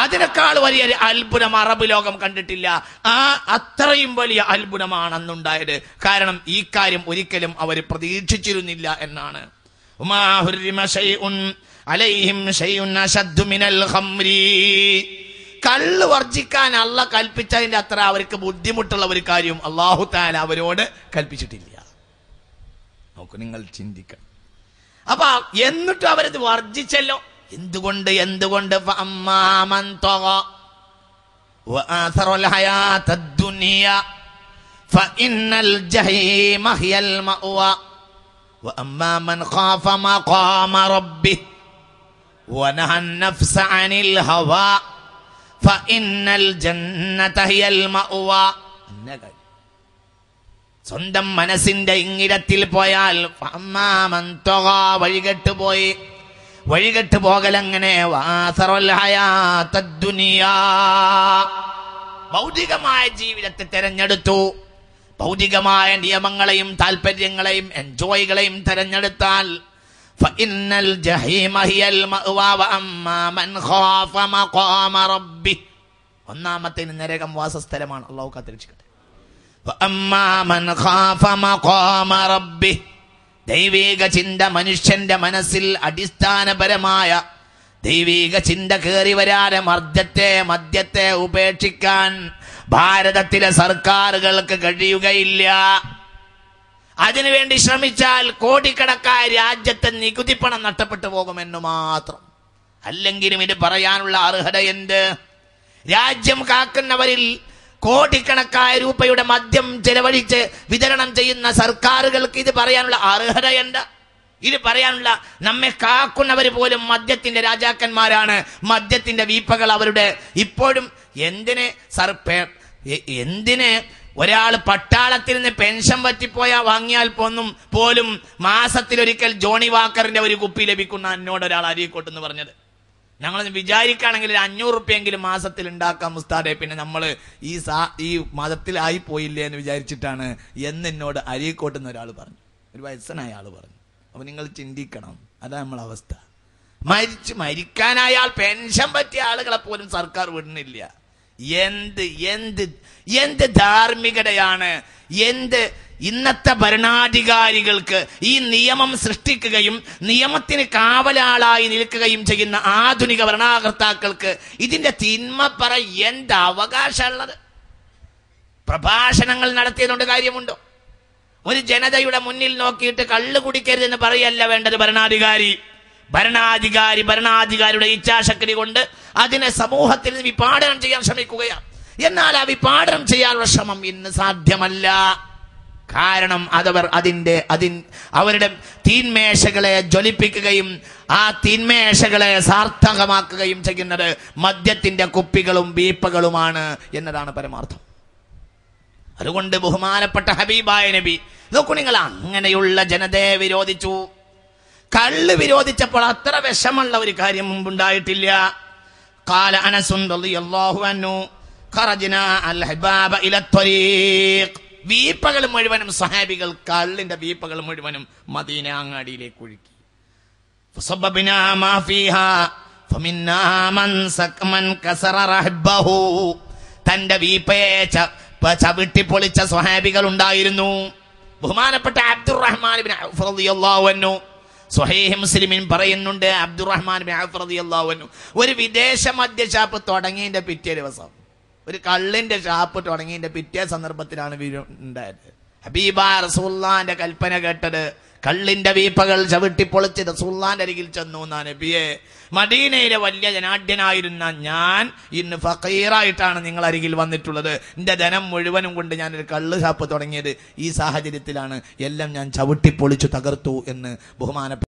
അതിനേക്കാൾ വലിയ അത്ഭുതം അറബ് ലോകം കണ്ടിട്ടില്ല. അത്രയും വലിയ അത്ഭുതമാണ് അന്നുണ്ടായത്. കാരണം ഈ കാര്യം ഒരിക്കലും അവർ പ്രതീക്ഷിച്ചിരുന്നില്ല എന്നാണ്. കള്ള് വർജിക്കാൻ അള്ളാഹ് കൽപ്പിച്ചതിന്റെ അത്ര അവർക്ക് ബുദ്ധിമുട്ടുള്ള ഒരു കാര്യം അല്ലാഹു തആല അവരോട് കൽപ്പിച്ചിട്ടില്ല. നോക്കൂ, നിങ്ങൾ ചിന്തിക്കണം. അപ്പൊ എന്നിട്ടും അവരത് വർജിച്ചല്ലോ. എന്തുകൊണ്ട്? സ്വന്തം മനസ്സിന്റെ ഇങ്ങിടത്തിൽ പോയാൽ വഴികെട്ട് പോകലെങ്ങനെ? ഭൗതികമായ ജീവിതത്തെ തെരഞ്ഞെടുത്തു. ഭൗതികമായ നിയമങ്ങളെയും താല്പര്യങ്ങളെയും എൻജോയ്കളെയും തെരഞ്ഞെടുത്താൽ ഒന്നാമത്തേന് നരകം വാസസ്ഥലമാണ്. അല്ലാഹു കാത്തിരക്ഷിക്കട്ടെ. ദൈവിക ചിന്ത മനുഷ്യന്റെ മനസ്സിൽ അടിസ്ഥാനപരമായ ദൈവിക ചിന്ത കയറി വരാതെ മദ്യത്തെ ഉപേക്ഷിക്കാൻ ഭാരതത്തിലെ സർക്കാരുകൾക്ക് കഴിയുകയില്ല. അതിനുവേണ്ടി ശ്രമിച്ചാൽ കോടിക്കണക്കായ രാജ്യത്തെ നികുതി പണം നഷ്ടപ്പെട്ടു പോകുമെന്ന് മാത്രം. അല്ലെങ്കിലും ഇത് പറയാനുള്ള അർഹത എന്ത്? രാജ്യം കാക്കുന്നവരിൽ കോടിക്കണക്കായ രൂപയുടെ മദ്യം ചെലവഴിച്ച് വിതരണം ചെയ്യുന്ന സർക്കാരുകൾക്ക് ഇത് പറയാനുള്ള അർഹത എന്താ? ഇത് പറയാനുള്ള നമ്മെ കാക്കുന്നവർ പോലും മദ്യത്തിന്റെ രാജാക്കന്മാരാണ്. മദ്യത്തിന്റെ വീപ്പകൾ അവരുടെ. ഇപ്പോഴും എന്തിന് ഒരാൾ പട്ടാളത്തിൽ നിന്ന് പെൻഷൻ പറ്റിപ്പോയാൽ വാങ്ങിയാൽ പോലും മാസത്തിലൊരിക്കൽ ജോണി വാക്കറിന്റെ ഒരു കുപ്പി ലഭിക്കുന്ന എന്നോട് ഒരാൾ അരീക്കോട്ടെന്ന് പറഞ്ഞത്. ഞങ്ങളൊന്ന് വിചാരിക്കുകയാണെങ്കിൽ 500 റുപ്യെങ്കിലും മാസത്തിൽ ഉണ്ടാക്കാം ഉസ്താദെ, പിന്നെ നമ്മൾ ഈ മതത്തിലായി പോയില്ലേ എന്ന് വിചാരിച്ചിട്ടാണ് എന്നോട് അരീക്കോട്ടെന്ന് ഒരാൾ പറഞ്ഞു. ഒരു വയസ്സനായ ആൾ പറഞ്ഞു. അപ്പൊ നിങ്ങൾ ചിന്തിക്കണം, അതാ നമ്മളെ അവസ്ഥ. മരിക്കാനായാൽ പെൻഷൻ പറ്റിയ ആളുകളെ പോലും സർക്കാർ വിടുന്നില്ല. എന്ത് ധാർമ്മികതയാണ്! ഇന്നത്തെ ഭരണാധികാരികൾക്ക് ഈ നിയമം സൃഷ്ടിക്കുകയും നിയമത്തിന് കാവലാളായി നിൽക്കുകയും ചെയ്യുന്ന ആധുനിക ഭരണകർത്താക്കൾക്ക് ഇതിന്റെ തിന്മ പറ എന്ത് അവകാശമുള്ളത്? പ്രഭാഷണങ്ങൾ നടത്തിയതുകൊണ്ട് കാര്യമുണ്ടോ? ഒരു ജനതയുടെ മുന്നിൽ നോക്കിയിട്ട് കള്ളു കുടിക്കരുതെന്ന് പറയല്ല വേണ്ടത് ഭരണാധികാരിയുടെ ഇച്ഛാശക്തി കൊണ്ട് അതിനെ സമൂഹത്തിൽ നിന്ന് വിപാടനം ചെയ്യാൻ ശ്രമിക്കുകയാണ്. എന്നാൽ ആ വിപാടനം ചെയ്യാനുള്ള ശ്രമം ഇന്ന് സാധ്യമല്ല. കാരണം അവരുടെ തീന്മേശകളെ ജ്വലിപ്പിക്കുകയും ആ തീന്മേശകളെ സാർത്ഥകമാക്കുകയും ചെയ്യുന്നത് മദ്യത്തിന്റെ കുപ്പികളും ബീപ്പകളുമാണ് എന്നതാണ് പരമാർത്ഥം. അതുകൊണ്ട് ബഹുമാനപ്പെട്ട ഹബീബായ നബി നോക്കൂ, നിങ്ങൾ അങ്ങനെയുള്ള ജനതയെ വിരോധിച്ചു. കള്ള് വിരോധിച്ചപ്പോൾ അത്ര വിഷമുള്ള ഒരു കാര്യം മുമ്പുണ്ടായിട്ടില്ല. ഖാല അനസ് റളിയല്ലാഹു അൻഹു ഖറജ്നാ അൽ ഹിബാബ ഇല ത്വരീഖ്. വീപ്പകൾ മുഴുവനും സഹാബികൾ കള്ളിന്റെ വീപ്പകൾ മുഴുവനും മദീന അങ്ങാടിയിലേക്ക് ഒഴുക്കി. ഫസബ്ബനാ മാ ഫീഹാ ഫമിന്നാ മൻ കസറ റഹ്ബഹു. തന്റെ വീപ്പയെ ചവിട്ടി പൊളിച്ച സ്വഹാബികൾ ഉണ്ടായിരുന്നു. ബഹുമാനപ്പെട്ട അബ്ദുറഹ്മാൻ ഇബ്നു ഔഫ് റളിയല്ലാഹു അൻഹു സ്വഹീഹ് മുസ്ലിമിൻ പറയുന്നുണ്ട്, അബ്ദുറഹ്മാൻ ഇബ്നു ഔഫ് റളിയല്ലാഹു അൻഹു ഒരു വിദേശ മദ്യഷാപ്പ് തുടങ്ങിയതിന്റെ പിറ്റേ ദിവസം, ഒരു കള്ളിന്റെ ഷാപ്പ് തുടങ്ങിയതിന്റെ പിറ്റേ സന്ദർഭത്തിലാണ് ഉണ്ടായത്. ഹബീബാ റസൂലുള്ളാഹിന്റെ കൽപ്പന കേട്ടത് കള്ളിന്റെ വീപ്പകൾ ചവിട്ടിപ്പൊളിച്ച് റസൂലുള്ളാഹിന്റെ അരികിൽ ചെന്നു. നബിയെ, മദീനയിലെ വലിയ ജനാഢ്യനായിരുന്ന ഞാൻ ഇന്ന് ഫഖീറായിട്ടാണ് നിങ്ങൾ അരികിൽ വന്നിട്ടുള്ളത്. എന്റെ ധനം മുഴുവനും കൊണ്ട് ഞാനൊരു കള്ള് ഷാപ്പ് തുടങ്ങിയത് ഈ സാഹചര്യത്തിലാണ്. എല്ലാം ഞാൻ ചവിട്ടിപ്പൊളിച്ചു തകർത്തു എന്ന് ബഹുമാനപ്പെട്ട